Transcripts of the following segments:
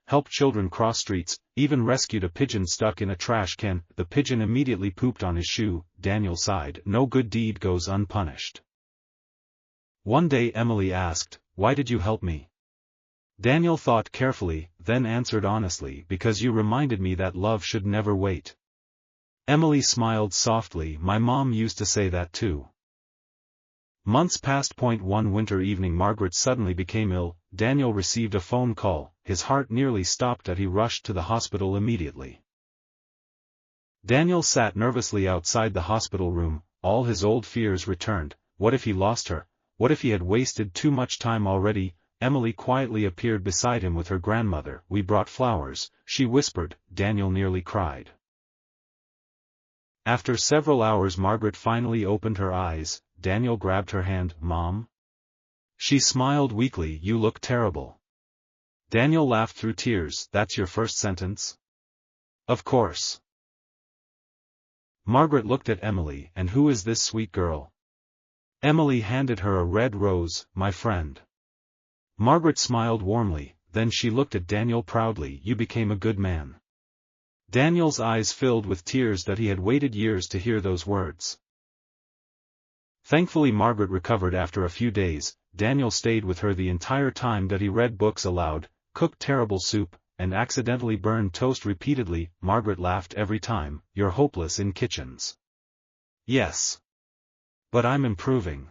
helped children cross streets, even rescued a pigeon stuck in a trash can. The pigeon immediately pooped on his shoe. Daniel sighed. No good deed goes unpunished. One day Emily asked, "Why did you help me?" Daniel thought carefully, then answered honestly, "Because you reminded me that love should never wait." Emily smiled softly. "My mom used to say that too." Months passed. One winter evening Margaret suddenly became ill. Daniel received a phone call. His heart nearly stopped as he rushed to the hospital immediately. Daniel sat nervously outside the hospital room. All his old fears returned. What if he lost her? What if he had wasted too much time already? Emily quietly appeared beside him with her grandmother. "We brought flowers," she whispered. Daniel nearly cried. After several hours Margaret finally opened her eyes. Daniel grabbed her hand. "Mom?" She smiled weakly. "You look terrible." Daniel laughed through tears. "That's your first sentence?" "Of course." Margaret looked at Emily. "And who is this sweet girl?" Emily handed her a red rose. "My friend." Margaret smiled warmly, then she looked at Daniel proudly. "You became a good man." Daniel's eyes filled with tears that he had waited years to hear those words. Thankfully Margaret recovered after a few days. Daniel stayed with her the entire time that he read books aloud, cooked terrible soup, and accidentally burned toast repeatedly. Margaret laughed every time. "You're hopeless in kitchens." "Yes. But I'm improving."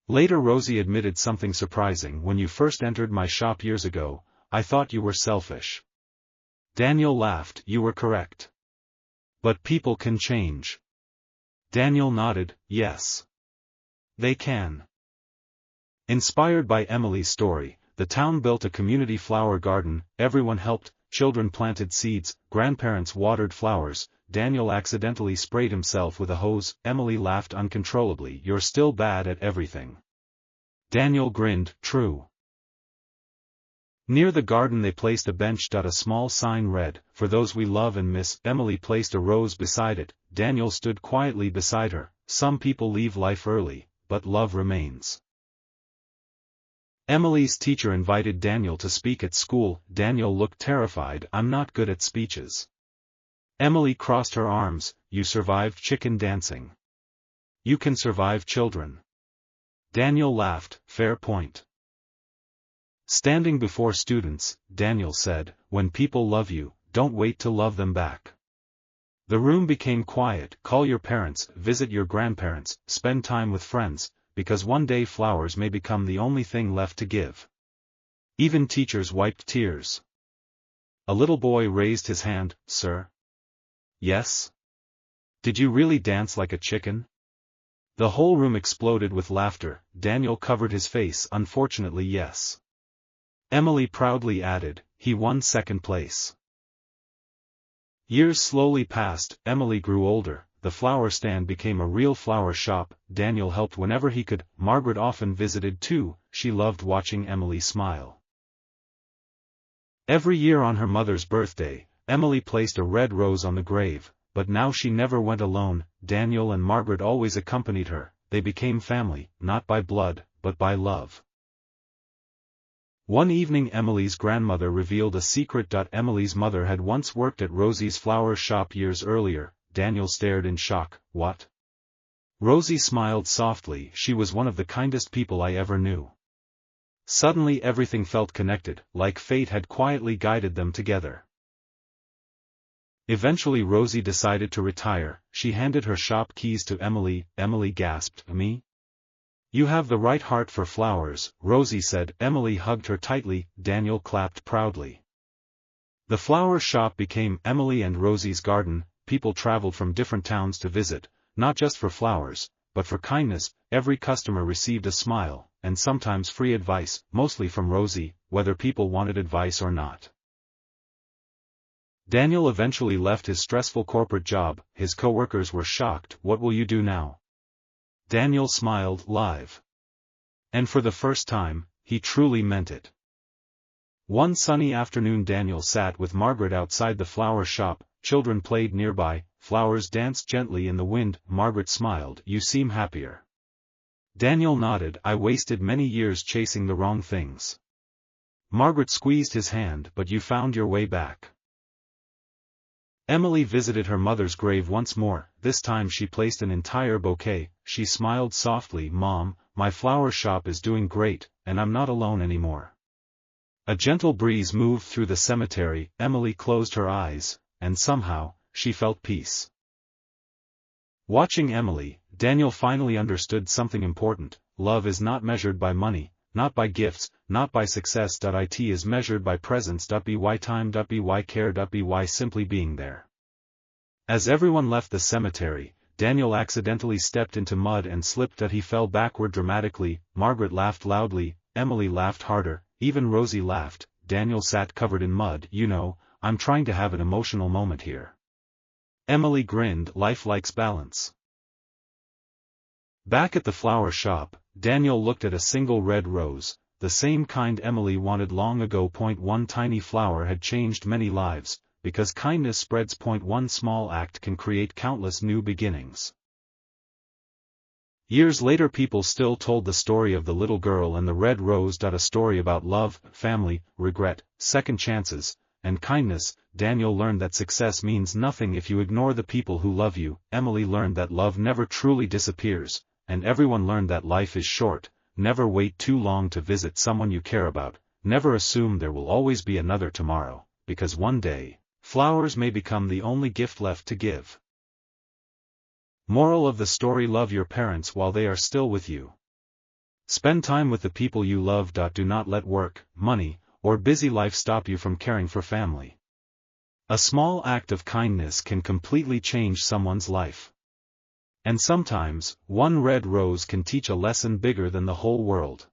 Later Rosie admitted something surprising. "When you first entered my shop years ago, I thought you were selfish." Daniel laughed. "You were correct. But people can change." Daniel nodded. "Yes. They can." Inspired by Emily's story, the town built a community flower garden. Everyone helped, children planted seeds, grandparents watered flowers. Daniel accidentally sprayed himself with a hose. Emily laughed uncontrollably. "You're still bad at everything." Daniel grinned. "True." Near the garden they placed a bench. A small sign read, "For those we love and miss." Emily placed a rose beside it. Daniel stood quietly beside her. Some people leave life early, but love remains. Emily's teacher invited Daniel to speak at school. Daniel looked terrified. "I'm not good at speeches." Emily crossed her arms. "You survived chicken dancing. You can survive children." Daniel laughed. "Fair point." Standing before students, Daniel said, "When people love you, don't wait to love them back." The room became quiet. Call your parents, visit your grandparents, spend time with friends, because one day flowers may become the only thing left to give. Even teachers wiped tears. A little boy raised his hand. "Sir?" "Yes?" "Did you really dance like a chicken?" The whole room exploded with laughter. Daniel covered his face. "Unfortunately, yes." Emily proudly added, "He won second place." Years slowly passed. Emily grew older. The flower stand became a real flower shop. Daniel helped whenever he could. Margaret often visited too. She loved watching Emily smile. Every year on her mother's birthday, Emily placed a red rose on the grave, but now she never went alone. Daniel and Margaret always accompanied her. They became family, not by blood, but by love. One evening Emily's grandmother revealed a secret. Emily's mother had once worked at Rosie's flower shop years earlier. Daniel stared in shock. "What?" Rosie smiled softly. "She was one of the kindest people I ever knew." Suddenly everything felt connected, like fate had quietly guided them together. Eventually Rosie decided to retire. She handed her shop keys to Emily. Emily gasped. "Me? You have the right heart for flowers," Rosie said. Emily hugged her tightly. Daniel clapped proudly. The flower shop became Emily and Rosie's garden. People traveled from different towns to visit, not just for flowers, but for kindness. Every customer received a smile, and sometimes free advice, mostly from Rosie, whether people wanted advice or not. Daniel eventually left his stressful corporate job. His co-workers were shocked. "What will you do now?" Daniel smiled. "Live." And for the first time, he truly meant it. One sunny afternoon Daniel sat with Margaret outside the flower shop. Children played nearby, flowers danced gently in the wind. Margaret smiled. "You seem happier." Daniel nodded. "I wasted many years chasing the wrong things. Margaret squeezed his hand. But you found your way back. Emily visited her mother's grave once more. This time she placed an entire bouquet. She smiled softly. Mom, my flower shop is doing great, and I'm not alone anymore. A gentle breeze moved through the cemetery. Emily closed her eyes, and somehow, she felt peace. Watching Emily, Daniel finally understood something important. Love is not measured by money, not by gifts, not by success. It is measured by presence. By time. By care. By simply being there. As everyone left the cemetery, Daniel accidentally stepped into mud and slipped. He fell backward dramatically. Margaret laughed loudly, Emily laughed harder, even Rosie laughed. Daniel sat covered in mud. You know, I'm trying to have an emotional moment here. Emily grinned. Life likes balance. Back at the flower shop, Daniel looked at a single red rose, the same kind Emily wanted long ago. One tiny flower had changed many lives, because kindness spreads. One small act can create countless new beginnings. Years later, people still told the story of the little girl and the red rose. A story about love, family, regret, second chances, and kindness. Daniel learned that success means nothing if you ignore the people who love you. Emily learned that love never truly disappears, and everyone learned that life is short. Never wait too long to visit someone you care about. Never assume there will always be another tomorrow, because one day, flowers may become the only gift left to give. Moral of the story: love your parents while they are still with you. Spend time with the people you love. Do not let work, money, or busy life stop you from caring for family. A small act of kindness can completely change someone's life. And sometimes, one red rose can teach a lesson bigger than the whole world.